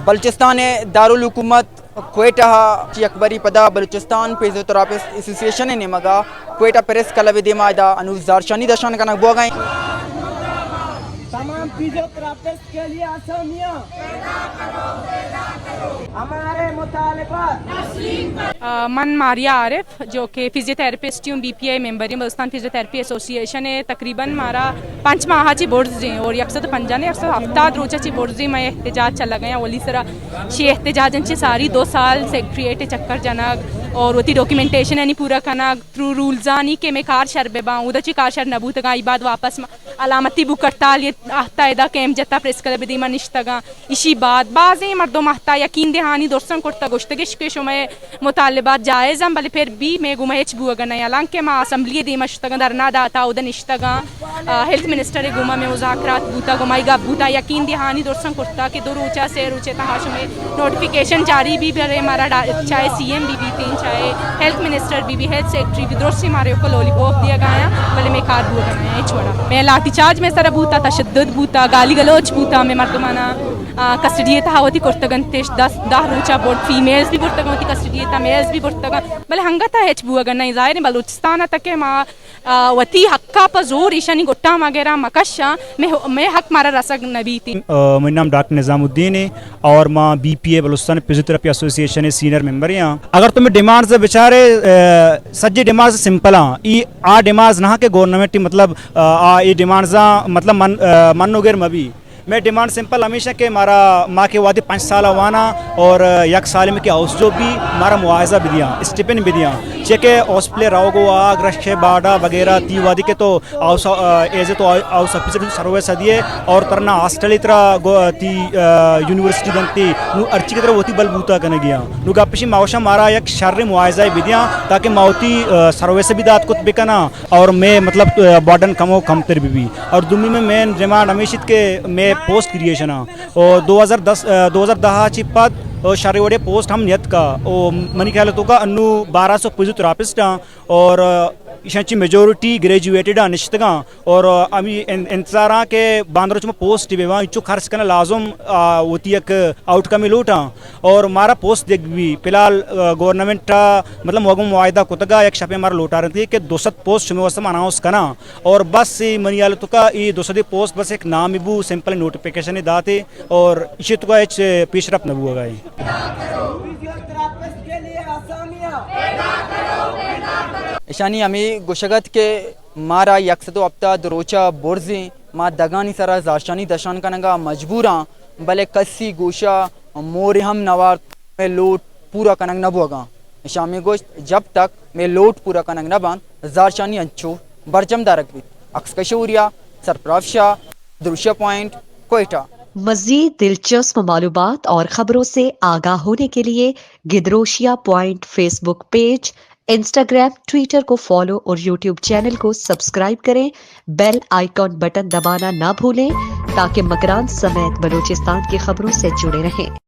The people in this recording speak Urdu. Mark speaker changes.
Speaker 1: بلوچستان دارالحکومت کوئٹہ چی اکبری پدا بلوچستان فیزیوتراپسٹ ایسوسیشن نے مگا کوئٹہ پریس کلب دیما دا انوز زارشانی دشان کا نقبو گئیں
Speaker 2: تمام فیزیوتراپسٹ کے لیے آسامیاں ہمارے مطالبات
Speaker 3: من ماریا عارف جو کہ فزیوتھراپسٹ ہوں بی پی آئی ممبر ہوں بلوچستان فزیوتھراپی ایسوسیشن ہے تقریباً مارا 5 ماہ چی بورڈز ہیں اور 150 نے 170 روچہ چی بورڈز ہیں میں احتجاج چلا گیا ولی سرا شی احتجاجن چی ساری 2 سال سیکٹریٹ چکر جنگ اور وتی ڈاکیومنٹیشن یعنی پورا کنگ تھرو رولزانی کہ میں کار شر بے باؤں ادا چی کار شر نبوت گا بعد واپس علامتی بکرتال یہ آہتا ادا کیم جتا پریس کلب دیما نشتگا اسی بعد بعضی مردم آہتا یقین دہانی درسن کرتا گشتگش کے شمع مطالبات جائز ہیں بلے پھر بھی میں گمہچ بوگا نہیں الان کہ ما اسمبلی دیما شتگا درنا داتا ادا نشتگا ہیلتھ منسٹر گما میں مذاکرات بوتا گمائی گا بوتا یقین دہانی درسن کرتا کہ 2 روچہ سے روچے تحاشو میں نوٹیفیکیشن جاری بھی برے مارا چاہے سی ایم بی تین چاہے ہیلتھ منسٹر بھی ہیلتھ سیکٹری بھی درست مارے کو لولی پوپ دیا گیا بلے میں کار بوگا نہیں چھوڑا میں لاٹھی چارج میں سر بوتا تشدد بوتا گالی گلوچ بوتا میں مردمانہ کسٹڈی تھا ہوتی کرتگن تیش 10 روچہ بورڈ فیمیلز بھی بورتگن ہوتی کسٹڈی تھا میلز بھی بورتگن بلے ہنگتا ہے بوگا نہیں ظاہر بلوچستان تک ما وتی حقا پا زور ایشانی گٹا وغیرہ مکشا میں حق مارا رسگ نبی تھی.
Speaker 4: میرا نام ڈاکٹر نظام الدین ہے اور ماں B P A Balochistan physiotherapy association senior member ہیں. اگر تمہیں ڈیمانڈز بیچارے سجی ڈیمانڈز سمپل ہیں ای آ ڈیمانڈز نہ کہ گورنمنٹ مطلب یہ ڈیمانڈز مطلب من وغیر مبی میں ڈیمانڈ سمپل ہمیشہ کہ مارا ماں کے وادی 5 سال وانا اور 1 سال میں کہ ہاؤس جو بھی مارا معاوضہ بھی دیا اسٹیپن بھی دیا چیکے ہاؤس پلے راؤ گو آگ رشے باڈا وغیرہ تی وادی کے تو ہاؤس ایز تو ہاؤس آفیسر سروس دیے اور ترنا ہاسٹل طرح تی یونیورسٹی دنتی نو ارچی کی طرح ہوتی بل بوتا کرنے گیا نو گاپشی ماوشا مارا یک شر معاوضہ بھی دیا تاکہ ماوتی سروس بھی دات کت بکنا اور میں مطلب بارڈن کمو کم تر بھی اور دمی میں مین ڈیمانڈ ہمیشہ کے میں پوسٹ کریشن اور 2010 چی پد شارے وڑے پوسٹ ہم نیت کا منی خیال تو کا انو 1200 فزیوتھراپسٹ اور ایشانچی میجورٹی گریجویٹڈ نشتگاں اور ابھی انتظار کہ باندروچ میں پوسٹ بھی وہاں انچو خرچ کرنا لازم ہوتی ایک آؤٹ کم لوٹا اور مارا پوسٹ دیکھ بھی فی الحال گورنمنٹ مطلب موگم معاہدہ کتگا ایک شپے ہمارا لوٹا رہتی ہے کہ 200 پوسٹ شمی وسط اناؤنس کرنا اور بس منی آل تو کا یہ 200 پوسٹ بس ایک نام بھی سمپل نوٹیفیکیشن داتے اور اسی تو کا ایک پیش رفت نبو گئے.
Speaker 1: اشانی ہمیں گوشگت کے مارا یکسدو ابتا دروچہ برزیں ما دگانی سرا زارشانی دشان کنگا مجبوراں بلے کسی گوشہ مور ہم نوار میں لوٹ پورا کنگ نبوگا شامی گوشت جب تک میں لوٹ پورا کنگ نبان زارشانی انچو برجم دارک بھی اکسکشوریا سرپراف شاہ دروشہ پوائنٹ کوئٹہ.
Speaker 5: مزید دلچسپ معلومات اور خبروں سے آگاہ ہونے کے لیے Gedrosia point Facebook page Instagram Twitter کو فالو اور یوٹیوب چینل کو سبسکرائب کریں. بیل آئیکن بٹن دبانا نہ بھولیں تاکہ مکران سمیت بلوچستان کی خبروں سے جڑے رہیں.